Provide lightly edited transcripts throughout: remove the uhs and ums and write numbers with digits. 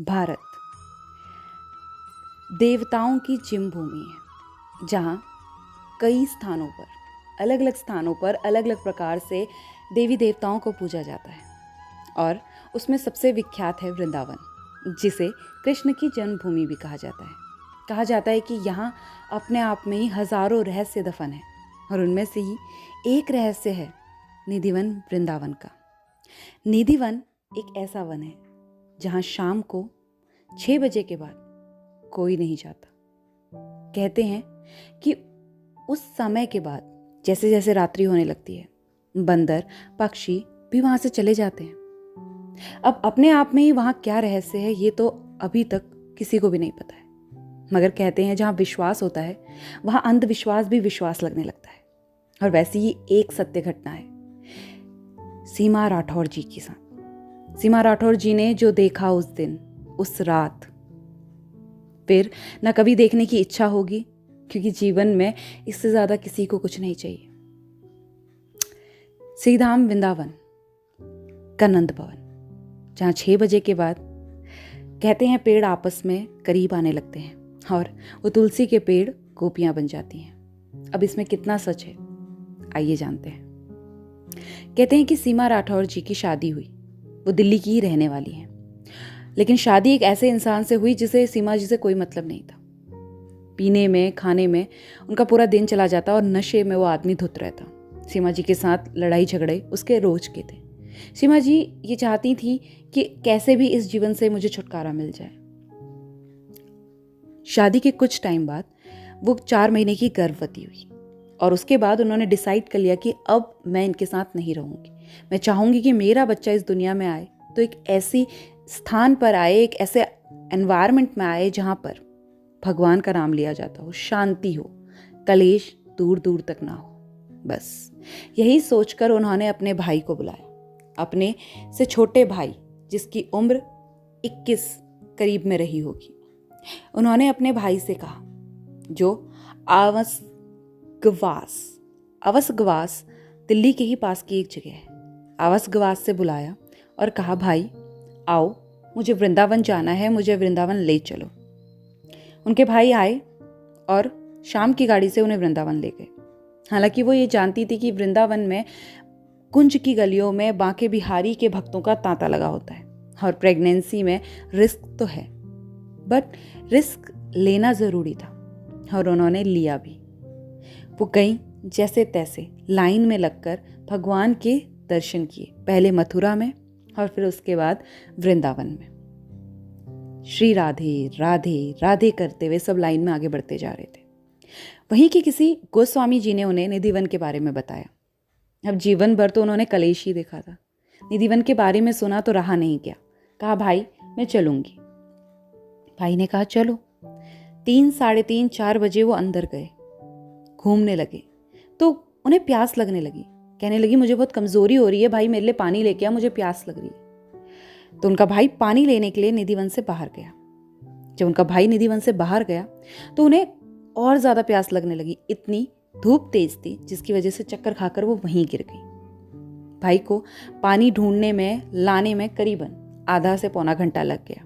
भारत देवताओं की जिम भूमि है, जहाँ कई स्थानों पर अलग अलग प्रकार से देवी देवताओं को पूजा जाता है। और उसमें सबसे विख्यात है वृंदावन, जिसे कृष्ण की जन्मभूमि भी कहा जाता है। कहा जाता है कि यहाँ अपने आप में ही हजारों रहस्य दफन हैं, और उनमें से ही एक रहस्य है निधिवन वृंदावन का। निधिवन एक ऐसा वन है जहाँ शाम को 6 बजे के बाद कोई नहीं जाता। कहते हैं कि उस समय के बाद जैसे जैसे रात्रि होने लगती है, बंदर पक्षी भी वहां से चले जाते हैं। अब अपने आप में ही वहां क्या रहस्य है, ये तो अभी तक किसी को भी नहीं पता है। मगर कहते हैं जहां विश्वास होता है वहां अंधविश्वास भी विश्वास लगने लगता है। और वैसी ही एक सत्य घटना है सीमा राठौर जी के साथ। सीमा राठौर जी ने जो देखा उस दिन, उस रात, फिर न कभी देखने की इच्छा होगी, क्योंकि जीवन में इससे ज्यादा किसी को कुछ नहीं चाहिए। श्रीधाम वृंदावन का नंद भवन, जहाँ 6 बजे के बाद कहते हैं पेड़ आपस में करीब आने लगते हैं और वो तुलसी के पेड़ गोपियां बन जाती हैं। अब इसमें कितना सच है, आइए जानते हैं। कहते हैं कि सीमा राठौर जी की शादी हुई। वो दिल्ली की ही रहने वाली हैं, लेकिन शादी एक ऐसे इंसान से हुई जिसे सीमा जी से कोई मतलब नहीं था। पीने में, खाने में उनका पूरा दिन चला जाता और नशे में वो आदमी धुत रहता। सीमा जी के साथ लड़ाई झगड़े उसके रोज के थे। सीमा जी ये चाहती थी कि कैसे भी इस जीवन से मुझे छुटकारा मिल जाए। शादी के कुछ टाइम बाद वो 4 महीने की गर्भवती हुई, और उसके बाद उन्होंने डिसाइड कर लिया कि अब मैं इनके साथ नहीं रहूंगी। मैं चाहूंगी कि मेरा बच्चा इस दुनिया में आए तो एक ऐसी स्थान पर आए, एक ऐसे एनवायरनमेंट में आए जहां पर भगवान का नाम लिया जाता हो, शांति हो, कलेश दूर दूर तक ना हो। बस यही सोचकर उन्होंने अपने भाई को बुलाया, अपने से छोटे भाई जिसकी उम्र 21 करीब में रही होगी। उन्होंने अपने भाई से कहा, जो अवसगवास दिल्ली के ही पास की एक जगह है, अवसगवास से बुलाया और कहा, भाई आओ, मुझे वृंदावन जाना है, मुझे वृंदावन ले चलो। उनके भाई आए और शाम की गाड़ी से उन्हें वृंदावन ले गए। हालांकि वो ये जानती थी कि वृंदावन में कुंज की गलियों में बांके बिहारी के भक्तों का तांता लगा होता है, और प्रेगनेंसी में रिस्क तो है, बट रिस्क लेना जरूरी था, और उन्होंने लिया भी। वो गई जैसे तैसे लाइन में लगकर भगवान के दर्शन किए, पहले मथुरा में और फिर उसके बाद वृंदावन में। श्री राधे राधे राधे करते हुए सब लाइन में आगे बढ़ते जा रहे थे। वहीं के किसी गोस्वामी जी ने उन्हें निधिवन के बारे में बताया। अब जीवन भर तो उन्होंने कलेश ही देखा था, निधिवन के बारे में सुना तो रहा नहीं गया। कहा, भाई मैं चलूंगी। भाई ने कहा चलो। 3, साढ़े 3, 4 बजे वो अंदर गए, घूमने लगे तो उन्हें प्यास लगने लगी। कहने लगी, मुझे बहुत कमजोरी हो रही है भाई, मेरे लिए पानी लेके आ, मुझे प्यास लग रही है। तो उनका भाई पानी लेने के लिए निधिवन से बाहर गया। जब उनका भाई निधिवन से बाहर गया तो उन्हें और ज्यादा प्यास लगने लगी। इतनी धूप तेज थी जिसकी वजह से चक्कर खाकर वो वहीं गिर गई। भाई को पानी ढूंढने में, लाने में करीबन आधा से पौना घंटा लग गया।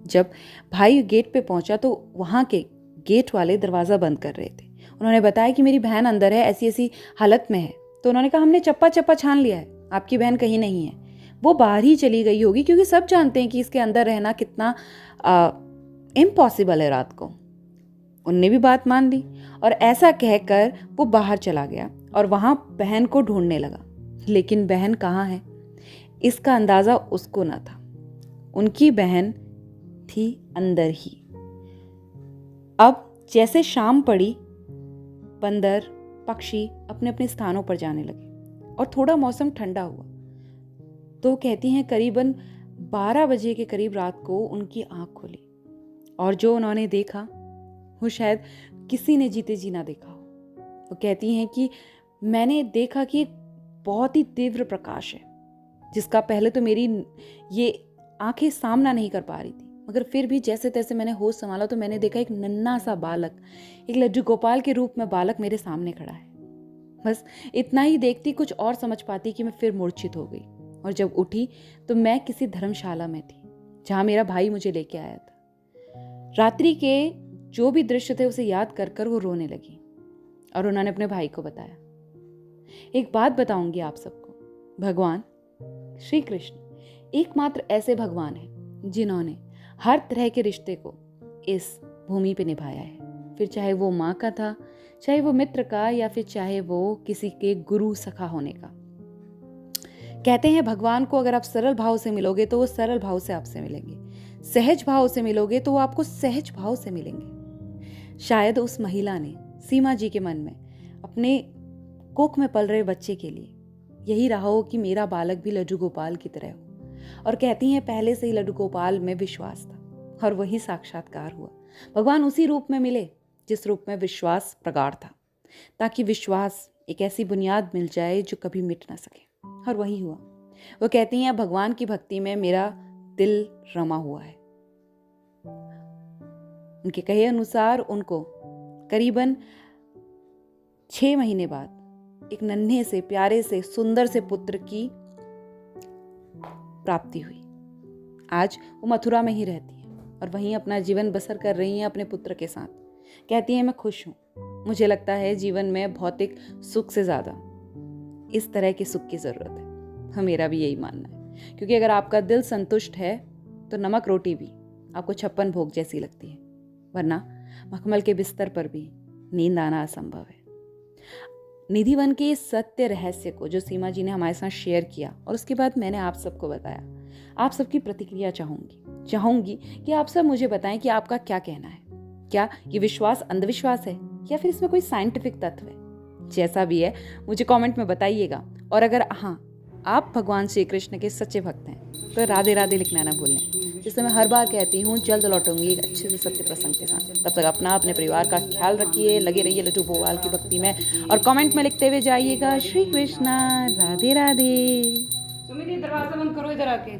जब भाई गेट पे पहुंचा तो वहां के गेट वाले दरवाजा बंद कर रहे थे। उन्होंने बताया कि मेरी बहन अंदर है, ऐसी ऐसी हालत में है। तो उन्होंने कहा, हमने चप्पा चप्पा छान लिया है, आपकी बहन कहीं नहीं है, वो बाहर ही चली गई होगी, क्योंकि सब जानते हैं कि इसके अंदर रहना कितना इम्पॉसिबल है रात को। उनने भी बात मान ली और ऐसा कहकर वो बाहर चला गया और वहां बहन को ढूंढने लगा। लेकिन बहन कहाँ है, इसका अंदाजा उसको ना था। उनकी बहन थी अंदर ही। अब जैसे शाम पड़ी, बंदर पक्षी अपने अपने स्थानों पर जाने लगे और थोड़ा मौसम ठंडा हुआ। तो कहती हैं करीबन 12 बजे के करीब रात को उनकी आंख खुली, और जो उन्होंने देखा वो शायद किसी ने जीते जी ना देखा हो। वो कहती हैं कि मैंने देखा कि एक बहुत ही तीव्र प्रकाश है, जिसका पहले तो मेरी ये आंखें सामना नहीं कर पा रही थी, मगर फिर भी जैसे तैसे मैंने होश संभाला तो मैंने देखा एक नन्हा सा बालक, एक लड्डू गोपाल के रूप में बालक मेरे सामने खड़ा है। बस इतना ही देखती, कुछ और समझ पाती कि मैं फिर मूर्छित हो गई, और जब उठी तो मैं किसी धर्मशाला में थी। जहाँ मेरा भाई मुझे लेके आया था। रात्रि के जो भी दृश्य थे उसे याद कर कर वो रोने लगी और उन्होंने अपने भाई को बताया। एक बात बताऊंगी आप सबको, भगवान श्री कृष्ण एकमात्र ऐसे भगवान हैं जिन्होंने हर तरह के रिश्ते को इस भूमि पे निभाया है, फिर चाहे वो माँ का था, चाहे वो मित्र का, या फिर चाहे वो किसी के गुरु सखा होने का। कहते हैं भगवान को अगर आप सरल भाव से मिलोगे तो वो सरल भाव से आपसे मिलेंगे, सहज भाव से मिलोगे तो वो आपको सहज भाव से मिलेंगे। शायद उस महिला ने सीमा जी के मन में अपने कोख में पल रहे बच्चे के लिए यही रहा हो कि मेरा बालक भी लड्डू गोपाल की तरह हो, और कहती हैं पहले से ही लड्डू गोपाल में विश्वास था और वही साक्षात्कार हुआ। भगवान उसी रूप में मिले जिस रूप में विश्वास प्रगाढ़ था, ताकि विश्वास एक ऐसी बुनियाद मिल जाए जो कभी मिट ना सके, और वही हुआ। वो कहती हैं भगवान की भक्ति में मेरा दिल रमा हुआ है। उनके कहे अनुसार उनको करीबन 6 महीने बाद एक नन्हे से प्यारे से सुंदर से पुत्र की प्राप्ति हुई। आज वो मथुरा में ही रहती हैं और वहीं अपना जीवन बसर कर रही हैं अपने पुत्र के साथ। कहती हैं मैं खुश हूँ, मुझे लगता है जीवन में भौतिक सुख से ज़्यादा इस तरह के सुख की ज़रूरत है। हाँ, मेरा भी यही मानना है, क्योंकि अगर आपका दिल संतुष्ट है तो नमक रोटी भी आपको 56 भोग जैसी लगती है, वरना मखमल के बिस्तर पर भी नींद आना असंभव है। निधिवन के इस सत्य रहस्य को जो सीमा जी ने हमारे साथ शेयर किया और उसके बाद मैंने आप सबको बताया, आप सबकी प्रतिक्रिया चाहूंगी कि आप सब मुझे बताएं कि आपका क्या कहना है। क्या ये विश्वास अंधविश्वास है या फिर इसमें कोई साइंटिफिक तत्व है? जैसा भी है मुझे कमेंट में बताइएगा। और अगर हाँ आप भगवान श्री कृष्ण के सच्चे भक्त हैं तो राधे राधे लिखना ना भूलें, जिससे मैं हर बार कहती हूँ जल्द लौटूंगी एक अच्छे से सत्य प्रसंग के साथ। तब तक अपना अपने परिवार का ख्याल रखिए, लगे रहिए लड्डू गोपाल की भक्ति में, और कमेंट में लिखते हुए जाइएगा श्री कृष्णा, राधे राधे। सुमित दरवाजा बंद करो इधर आके।